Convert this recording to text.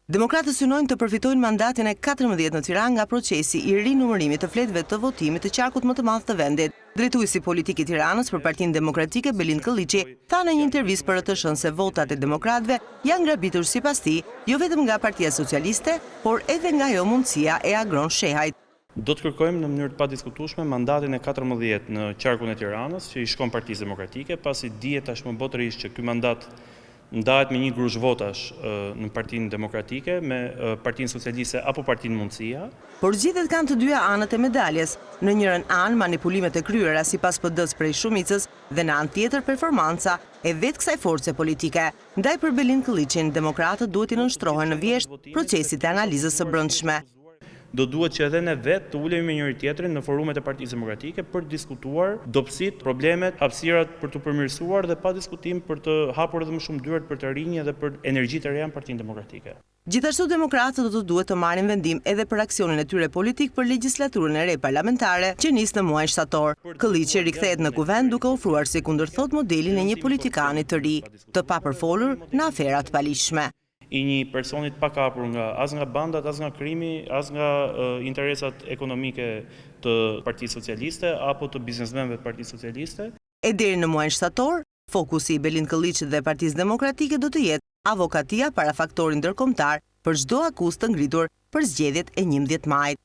Demokratët synojnë të përfitojnë mandatin e 14 në Tiranë nga procesi i rinumërimit të fletëve të votimit të qarkut më të madh të vendit. Drejtuesi politik i Tiranës për Partinë Demokratike Belind Kolliçi tha në një intervistë për RTSH se votat e demokratëve janë grabitur sipas tij jo vetëm nga Partia Socialiste, por edhe nga ajo mundësia e Agron Shehajt. Do të kërkojmë në mënyrë të padiskutueshme mandatin e 14 në qarkun e Tiranës, që i shkon Partisë Demokratike, pasi dihet tashmë botërisht që ky mandat ndahet me një grush votash në Partinë Demokratike, me Partinë Socialiste apo Partinë Mundësia. Por zgjedhjet kanë të dyja anët e medaljes. Në njërin anë manipulimet e kryera sipas PD-s prej shumicës dhe në anë tjetër performanca e vetë kësaj force politike. Ndaj për Belind Kolliçin, demokratët duhet të nënshtrohen në vjesht procesit e analizës së brendshme. Do duhet që edhe ne vetë të ulemi me njëri tjetrin në forumet e Partisë Demokratike për të diskutuar dobësitë, problemet, hapësirat për të përmirësuar dhe pa diskutim për të hapur edhe më shumë dyert për të rinj dhe për energji të reja në Partinë Demokratike. Gjithashtu demokratët do të duhet të marrin vendim edhe për aksionin e tyre politik për legjislaturën e re parlamentare që nis në muajin shtator. Kolliçi rikthehet në kuvend duke ofruar si kundërthot modelin e një politikani të ri, të papërfolur në afera të palishme. I një personit pa kapur as nga bandat, as nga krimi, as nga interesat ekonomike të Partisë Socialiste apo të biznesmenëve të Partisë Socialiste. E deri në muajin shtator, fokusi i Belind Kolliçit dhe Partisë Demokratike do të jetë avokatia para faktorit ndërkombëtar për çdo akuzë të ngritur për zgjedhjet e 11 majit.